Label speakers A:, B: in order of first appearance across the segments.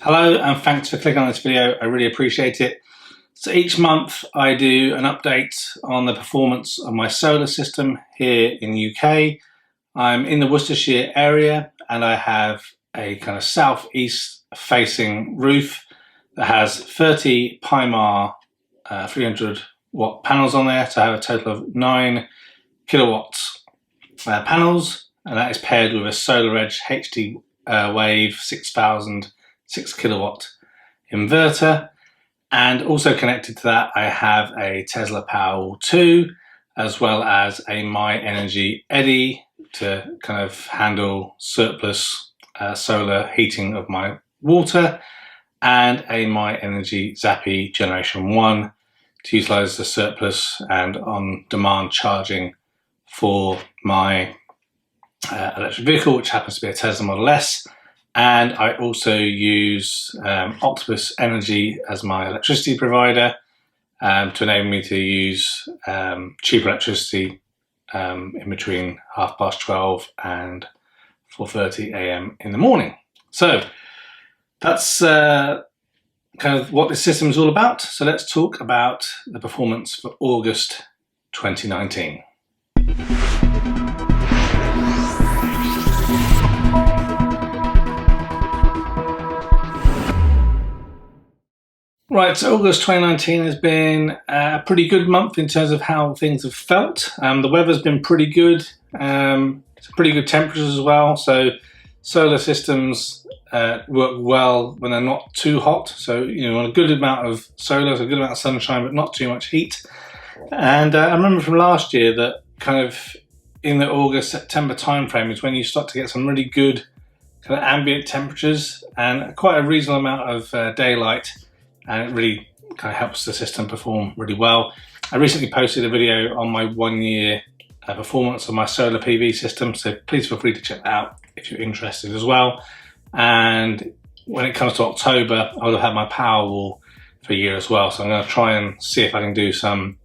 A: Hello and thanks for clicking on this video, I really appreciate it. So each month I do an update on the performance of my solar system here in the UK. I'm in the Worcestershire area and I have a kind of southeast facing roof that has 30 Pymar 300 watt panels on there, so I have a total of 9 kilowatts panels, and that is paired with a SolarEdge HD Wave 6000 6 kilowatt inverter, and also connected to that I have a Tesla Powerwall 2 as well as a My Energy Eddy to kind of handle surplus solar heating of my water, and a My Energy Zappy Generation 1 to utilise the surplus and on-demand charging for my electric vehicle, which happens to be a Tesla Model S. And I also use Octopus Energy as my electricity provider to enable me to use cheap electricity in between 12:30 and 4:30 AM in the morning. So that's kind of what this system is all about. So let's talk about the performance for August 2019. Right, so August 2019 has been a pretty good month in terms of how things have felt. The weather's been pretty good, some pretty good temperatures as well. So solar systems work well when they're not too hot. So, you know, on a good amount of solar, so a good amount of sunshine, but not too much heat. And I remember from last year that kind of in the August, September timeframe is when you start to get some really good kind of ambient temperatures and quite a reasonable amount of daylight. And it really kind of helps the system perform really well. I recently posted a video on my 1 year performance of my solar PV system, so please feel free to check that out if you're interested as well. And when it comes to October, I will have had my Powerwall for a year as well, so I'm going to try and see if I can do some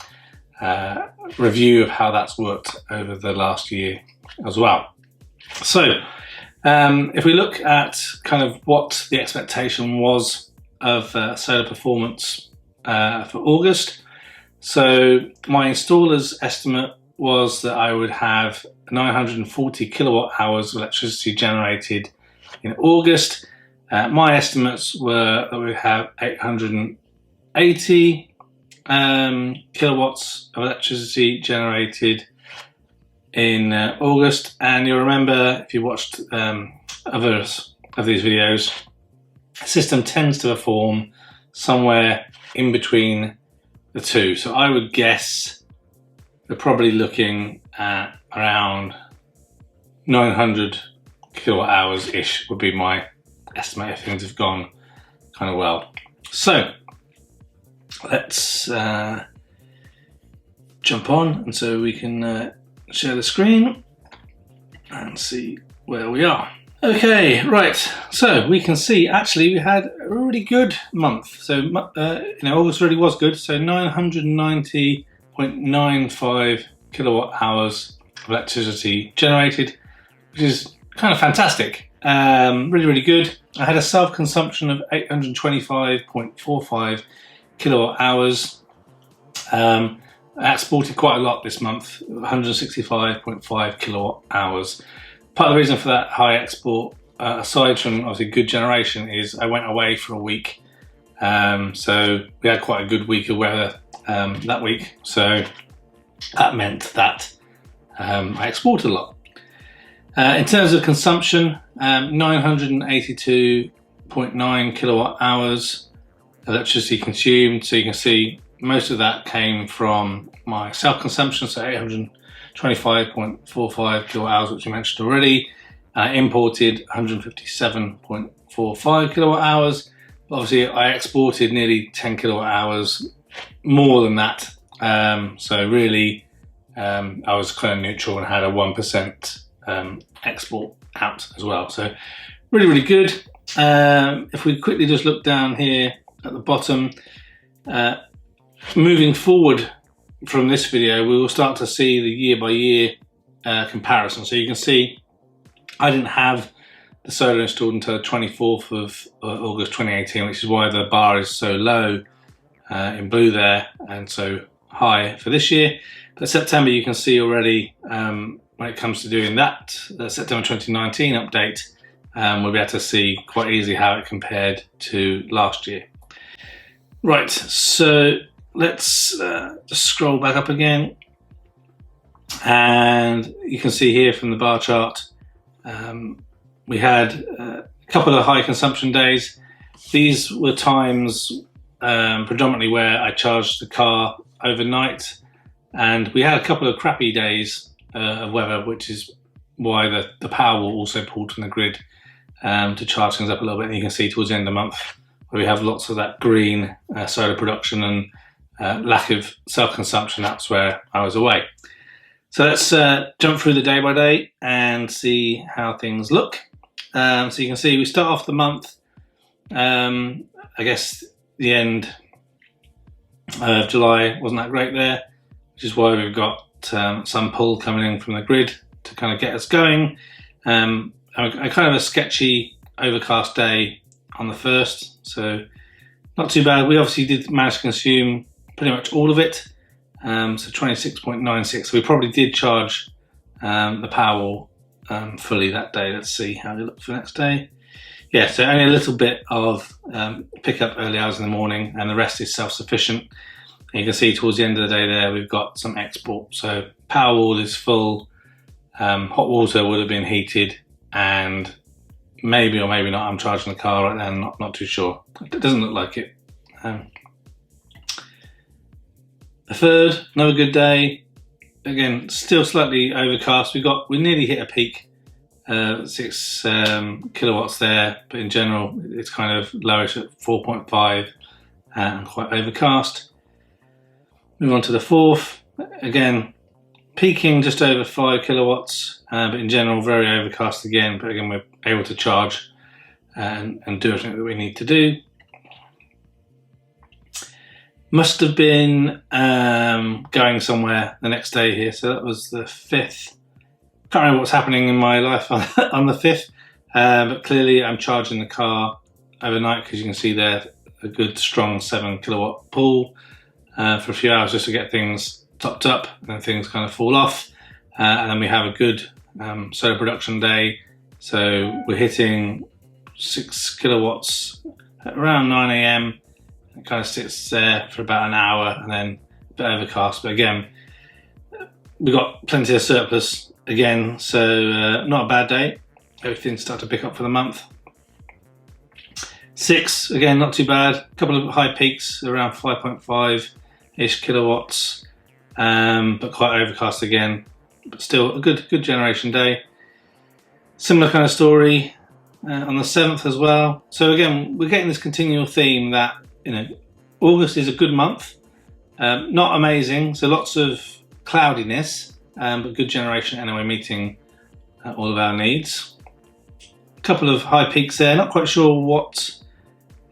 A: review of how that's worked over the last year as well. So if we look at kind of what the expectation was of solar performance for August. So my installer's estimate was that I would have 940 kilowatt hours of electricity generated in August. My estimates were that we'd have 880 kilowatts of electricity generated in August. And you'll remember, if you watched others of these videos, the system tends to perform somewhere in between the two. So I would guess we're probably looking at around 900 kilowatt hours-ish would be my estimate if things have gone kind of well. So let's jump on, and so we can share the screen and see where we are. Okay, right, so we can see actually we had a really good month. So August really was good. So 990.95 kilowatt hours of electricity generated, which is kind of fantastic. Really, really good. I had a self-consumption of 825.45 kilowatt hours. I exported quite a lot this month, 165.5 kilowatt hours. Part of the reason for that high export, aside from obviously good generation, is I went away for a week. So we had quite a good week of weather that week. So that meant that I exported a lot. In terms of consumption, 982.9 kilowatt hours of electricity consumed. So you can see most of that came from my self-consumption, so 825.45 kilowatt hours, which you mentioned already. I imported 157.45 kilowatt hours. Obviously, I exported nearly 10 kilowatt hours more than that. So really, I was kind of neutral and had a 1% export out as well. So really, really good. If we quickly just look down here at the bottom, moving forward from this video, we will start to see the year by year comparison. So you can see I didn't have the solar installed until the 24th of August 2018, which is why the bar is so low in blue there and so high for this year. But September, you can see already when it comes to doing that September 2019 update, we'll be able to see quite easily how it compared to last year. Right, so let's just scroll back up again, and you can see here from the bar chart we had a couple of high consumption days. These were times predominantly where I charged the car overnight, and we had a couple of crappy days of weather, which is why the power will also pulled from the grid to charge things up a little bit. And you can see towards the end of the month where we have lots of that green solar production and lack of self-consumption. That's where I was away. So let's jump through the day by day and see how things look. So you can see we start off the month, I guess the end of July wasn't that great there, which is why we've got some pull coming in from the grid to kind of get us going. A kind of a sketchy overcast day on the 1st, so not too bad. We obviously did manage to consume pretty much all of it, so 26.96. So we probably did charge the Powerwall fully that day. Let's see how they look for the next day. Yeah, so only a little bit of pickup early hours in the morning, and the rest is self-sufficient. And you can see towards the end of the day there, we've got some export. So Powerwall is full, hot water would have been heated, and maybe or maybe not, I'm charging the car right now, not too sure. It doesn't look like it. The 3rd, another good day. Again, still slightly overcast. We nearly hit a peak, 6 kilowatts there, but in general, it's kind of lowish at 4.5 and quite overcast. Move on to the 4th. Again, peaking just over 5 kilowatts, but in general, very overcast again. But again, we're able to charge and do everything that we need to do. Must have been going somewhere the next day here, so that was the 5th. Can't remember what's happening in my life on the 5th, but clearly I'm charging the car overnight, because you can see there a good strong 7 kilowatt pull for a few hours just to get things topped up, and then things kind of fall off, and then we have a good solar production day. So we're hitting 6 kilowatts at around 9 AM. It kind of sits there for about an hour, and then a bit overcast. But again, we've got plenty of surplus again, so not a bad day. Everything's started to pick up for the month. 6, again, not too bad. A couple of high peaks, around 5.5-ish kilowatts, but quite overcast again. But still a good generation day. Similar kind of story on the 7th as well. So again, we're getting this continual theme that, you know, August is a good month, not amazing, so lots of cloudiness, but good generation anyway, meeting all of our needs. A couple of high peaks there, not quite sure what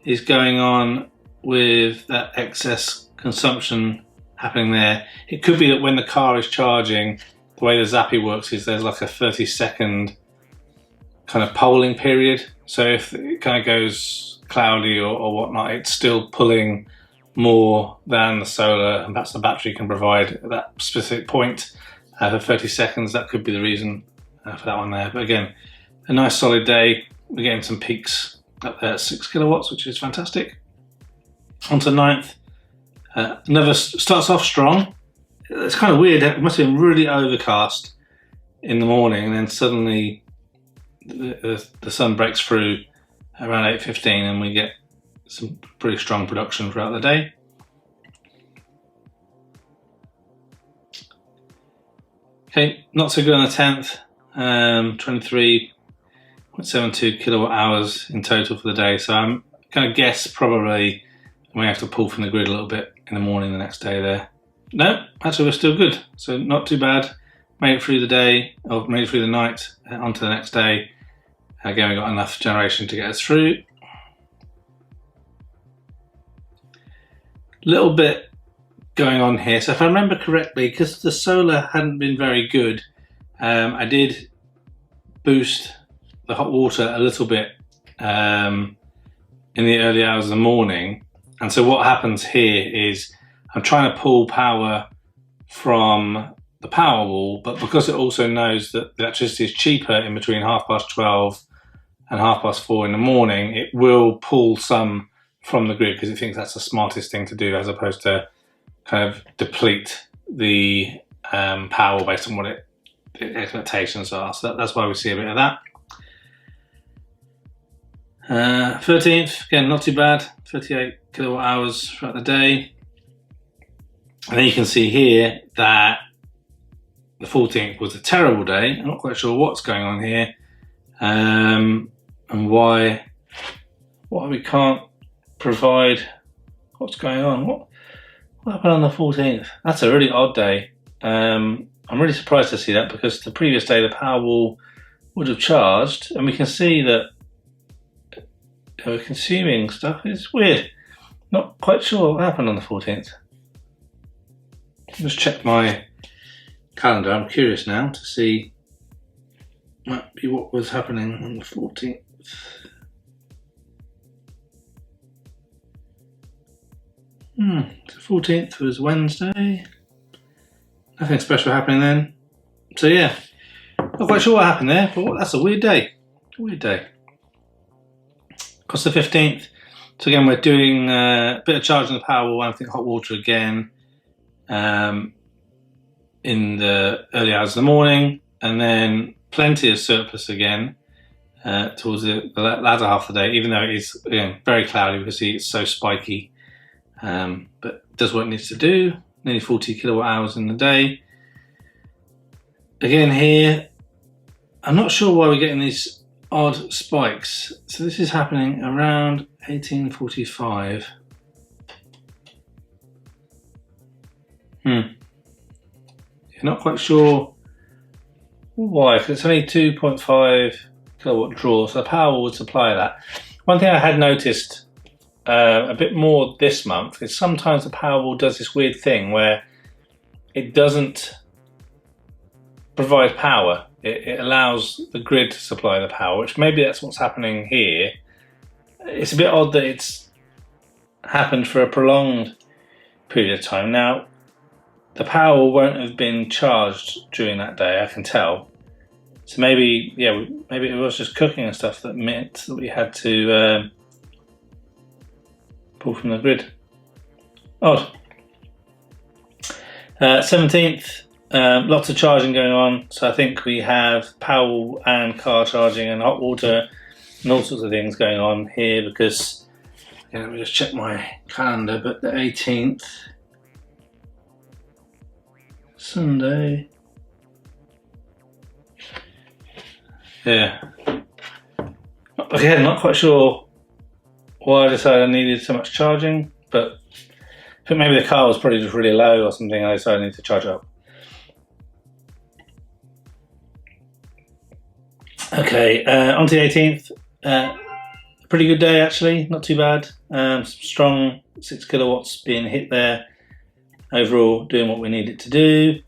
A: is going on with that excess consumption happening there. It could be that when the car is charging, the way the Zappi works is there's like a 30-second kind of polling period. So if it kind of goes cloudy or whatnot, it's still pulling more than the solar and perhaps the battery can provide at that specific point for 30 seconds. That could be the reason for that one there. But again, a nice solid day. We're getting some peaks up there at 6 kilowatts, which is fantastic. On to the 9th. Another starts off strong. It's kind of weird. It must have been really overcast in the morning, and then suddenly the sun breaks through around 8:15, and we get some pretty strong production throughout the day. Okay, not so good on the 10th. 23.72 kilowatt hours in total for the day. So I'm going to guess probably we have to pull from the grid a little bit in the morning the next day there. No, actually we're still good. So not too bad. Made it through the day, or made it through the night, onto the next day. Again, we got enough generation to get us through. Little bit going on here. So if I remember correctly, because the solar hadn't been very good, I did boost the hot water a little bit in the early hours of the morning. And so what happens here is I'm trying to pull power from the power wall, but because it also knows that the electricity is cheaper in between 12:30 and 4:30 in the morning, it will pull some from the grid because it thinks that's the smartest thing to do, as opposed to kind of deplete the power based on what its expectations are. So that's why we see a bit of that. 13th, again, not too bad, 38 kilowatt hours throughout the day. And then you can see here that the 14th was a terrible day. I'm not quite sure what's going on here and why we can't provide. What's going on? What happened on the 14th? That's a really odd day. I'm really surprised to see that, because the previous day the power wall would have charged, and we can see that we're consuming stuff. It's weird. Not quite sure what happened on the 14th. Just check my calendar. I'm curious now to see might be what was happening on the 14th. The 14th was Wednesday. Nothing special happening then. So yeah, not quite sure what happened there, but that's a weird day. Weird day. Across the 15th, so again we're doing a bit of charging the power wall, I think hot water again in the early hours of the morning, and then plenty of surplus again towards the latter half of the day, even though it is, again, very cloudy. We can see it's so spiky, but it does what it needs to do. Nearly 40 kilowatt hours in the day. Again here, I'm not sure why we're getting these odd spikes. So this is happening around 1845. Not quite sure why, because it's only 2.5 kilowatt draw, so the power would supply that. One thing I had noticed a bit more this month is sometimes the Powerwall does this weird thing where it doesn't provide power. It allows the grid to supply the power, which maybe that's what's happening here. It's a bit odd that it's happened for a prolonged period of time. Now, the power won't have been charged during that day, I can tell. So maybe, yeah, maybe it was just cooking and stuff that meant that we had to pull from the grid. Odd. 17th, lots of charging going on. So I think we have power and car charging and hot water and all sorts of things going on here, because, yeah, let me just check my calendar, but the 18th, Sunday. Yeah. Again, not quite sure why I decided I needed so much charging, but I think maybe the car was probably just really low or something, and I decided I needed to charge up. Okay, on to the 18th. Pretty good day actually, not too bad. Strong 6 kilowatts being hit there. Overall, doing what we need it to do.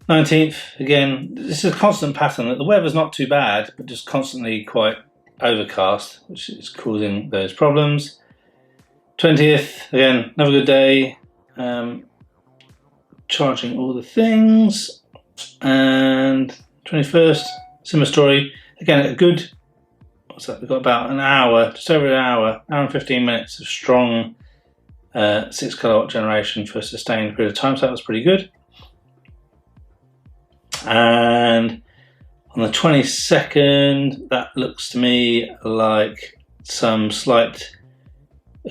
A: 19th, again, this is a constant pattern that the weather's not too bad, but just constantly quite overcast, which is causing those problems. 20th, again, another good day. Charging all the things. And 21st, similar story. Again, a good, what's that? We've got about an hour, just over an hour and 15 minutes of strong 6 kilowatt generation for a sustained period of time, so that was pretty good. And on the 22nd, that looks to me like some slight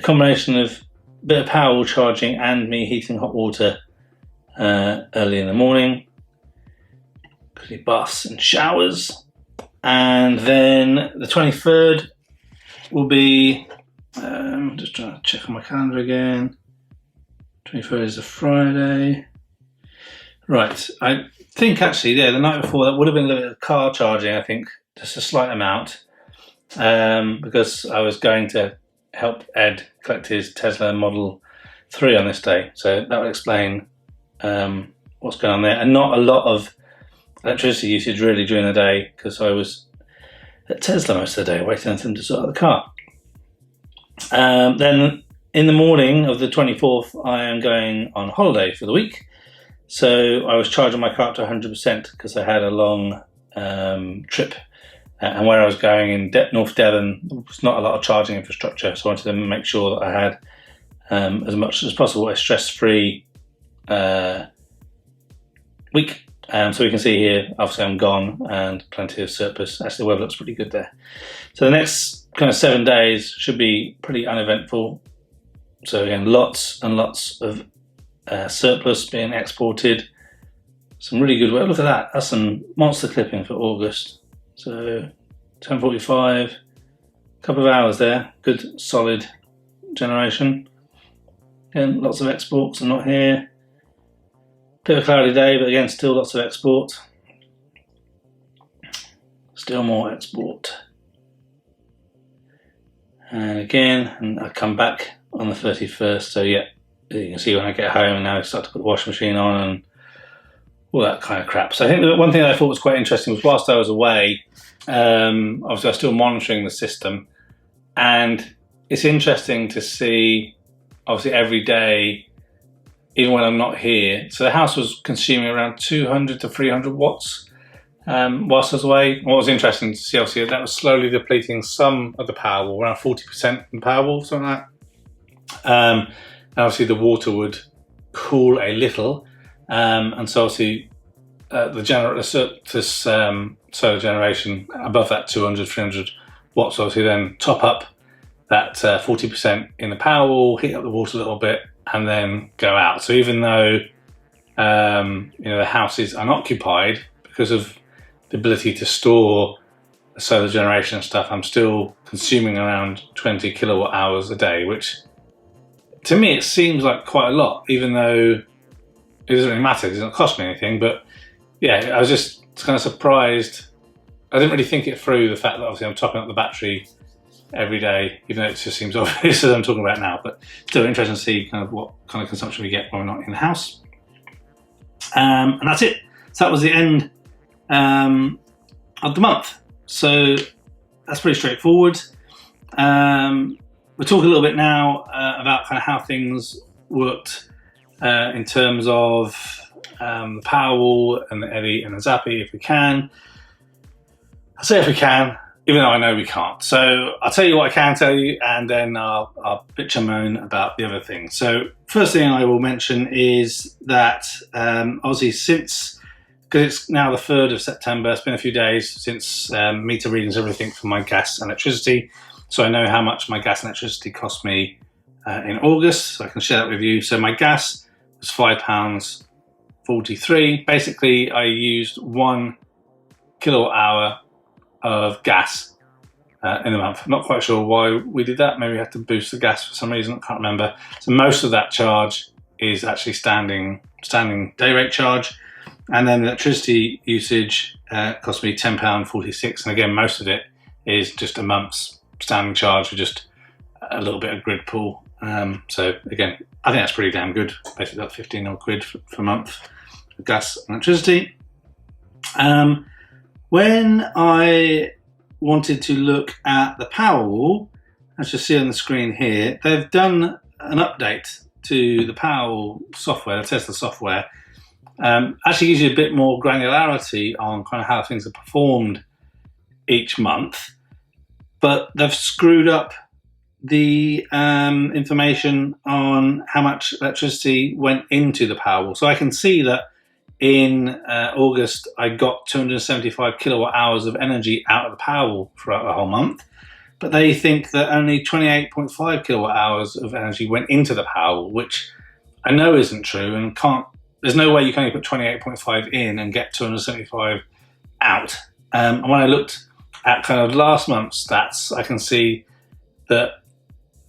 A: combination of a bit of power charging and me heating hot water early in the morning. Could be baths and showers. And then the 23rd will be, just trying to check on my calendar again. 23rd is a Friday. Right, I think actually, yeah, the night before that would have been a little bit of car charging, I think, just a slight amount, because I was going to help Ed collect his Tesla Model 3 on this day. So that would explain what's going on there. And not a lot of electricity usage really during the day, because I was at Tesla most of the day, waiting for them to sort out the car. Then in the morning of the 24th, I am going on holiday for the week. So I was charging my car up to 100% because I had a long trip. And where I was going in North Devon, there was not a lot of charging infrastructure. So I wanted to make sure that I had, as much as possible, a stress-free week. So we can see here, obviously I'm gone and plenty of surplus. Actually, the weather looks pretty good there. So the next kind of 7 days should be pretty uneventful. So again, lots and lots of surplus being exported. Some really good work. Look at that. That's some monster clipping for August. So 10:45, a couple of hours there. Good solid generation. Again, lots of exports. I'm not here. Bit of a cloudy day, but again, still lots of export. Still more export. And again, and I come back on the 31st. So yeah, you can see when I get home, now I start to put the washing machine on and all that kind of crap. So I think the one thing that I thought was quite interesting was whilst I was away, obviously I was still monitoring the system, and it's interesting to see, obviously every day, even when I'm not here. So the house was consuming around 200 to 300 watts whilst I was away. What was interesting to see, obviously, that was slowly depleting some of the Powerwall, around 40% in Powerwall, something like that. And obviously the water would cool a little. And so obviously this solar generation above that 200, 300 watts, obviously then top up that 40% in the Powerwall, heat up the water a little bit, and then go out. So even though the house is unoccupied, because of the ability to store the solar generation and stuff, I'm still consuming around 20 kilowatt hours a day, which to me it seems like quite a lot, even though it doesn't really matter, it doesn't cost me anything. But yeah, I was just kind of surprised. I didn't really think it through, the fact that obviously I'm topping up the battery every day, even though it just seems obvious as I'm talking about now, but still interesting to see kind of what kind of consumption we get when we're not in the house. And that's it. So that was the end of the month. So that's pretty straightforward. We'll talk a little bit now about kind of how things worked in terms of the Powerwall and the Eddy and the Zappy, if we can. I say if we can, even though I know we can't. So I'll tell you what I can tell you, and then I'll bitch and moan about the other things. So first thing I will mention is that obviously since, because it's now the 3rd of September, it's been a few days since meter readings everything for my gas and electricity. So I know how much my gas and electricity cost me in August, so I can share that with you. So my gas was £5.43. Basically, I used 1 kilowatt hour of gas in a month. Not quite sure why we did that. Maybe we had to boost the gas for some reason. I can't remember. So most of that charge is actually standing day rate charge, and then the electricity usage cost me £10.46. And again, most of it is just a month's standing charge for just a little bit of grid pool. So again, I think that's pretty damn good. Basically, that's 15 odd quid for a month for gas and electricity. When I wanted to look at the Powerwall, as you see on the screen here, they've done an update to the Powerwall software, the Tesla software. Actually gives you a bit more granularity on kind of how things are performed each month, but they've screwed up the information on how much electricity went into the Powerwall. So I can see that in August, I got 275 kilowatt hours of energy out of the Powerwall throughout the whole month, but they think that only 28.5 kilowatt hours of energy went into the Powerwall, which I know isn't true, and there's no way you can only put 28.5 in and get 275 out. And when I looked at kind of last month's stats, I can see that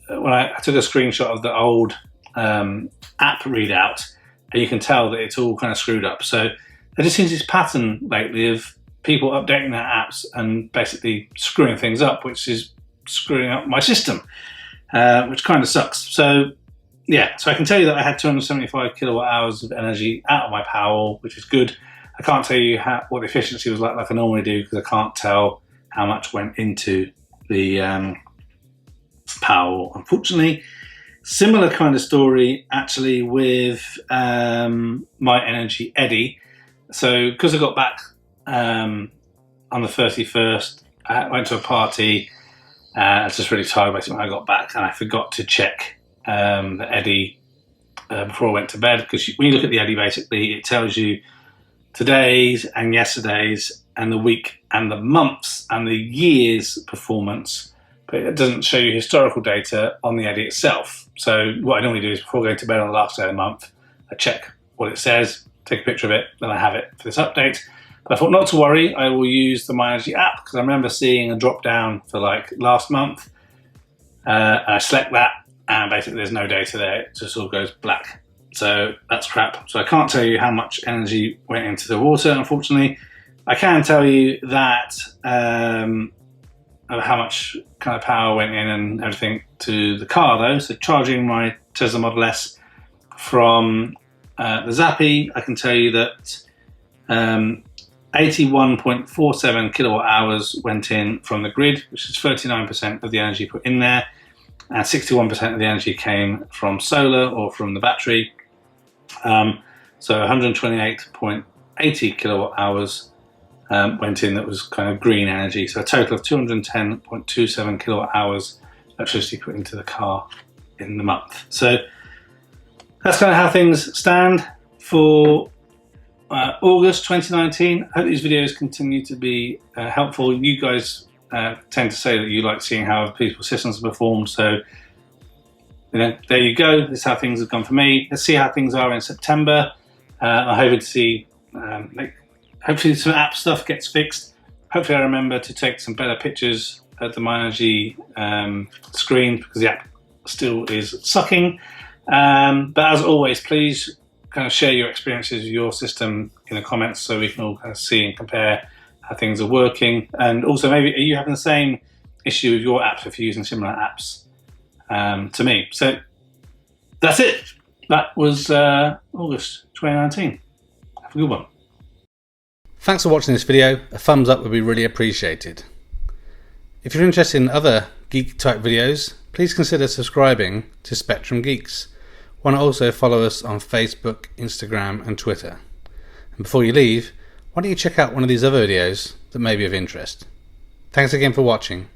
A: when I took a screenshot of the old app readout, and you can tell that it's all kind of screwed up. So there just seems this pattern lately of people updating their apps and basically screwing things up, which is screwing up my system, which kind of sucks. So yeah, so I can tell you that I had 275 kilowatt hours of energy out of my Powerwall, which is good. I can't tell you what the efficiency was like I normally do, because I can't tell how much went into the power. Unfortunately, similar kind of story actually with my Energy Eddy. So because I got back on the 31st, I went to a party. I was just really tired basically when I got back, and I forgot to check the Eddy before I went to bed, because when you look at the Eddy, basically it tells you today's and yesterday's and the week and the months and the year's performance, but it doesn't show you historical data on the Eddy itself. So what I normally do is, before going to bed on the last day of the month, I check what it says, take a picture of it, then I have it for this update. But I thought not to worry, I will use the My Energy app, because I remember seeing a drop down for like last month, and I select that, and basically there's no data there, it just all goes black. So that's crap. So I can't tell you how much energy went into the water, unfortunately. I can tell you that how much kind of power went in and everything to the car though. So charging my Tesla Model S from the Zappi, I can tell you that 81.47 kilowatt hours went in from the grid, which is 39% of the energy put in there, and 61% of the energy came from solar or from the battery. So 128.80 kilowatt hours went in that was kind of green energy. So a total of 210.27 kilowatt hours electricity put into the car in the month. So that's kind of how things stand for August 2019. I hope these videos continue to be helpful. You guys tend to say that you like seeing how people's systems perform, so there you go. This is how things have gone for me. Let's see how things are in September. I'm hoping to see hopefully some app stuff gets fixed. Hopefully I remember to take some better pictures at the My Energy screen, because the app still is sucking. But as always, please kind of share your experiences with your system in the comments, so we can all kind of see and compare how things are working. And also, maybe are you having the same issue with your apps if you're using similar apps to me? So that's it. That was August 2019. Have a good one. Thanks for watching this video. A thumbs up would be really appreciated. If you're interested in other geek type videos, please consider subscribing to Spectrum Geeks. Why not also follow us on Facebook, Instagram and Twitter? And before you leave, why don't you check out one of these other videos that may be of interest. Thanks again for watching.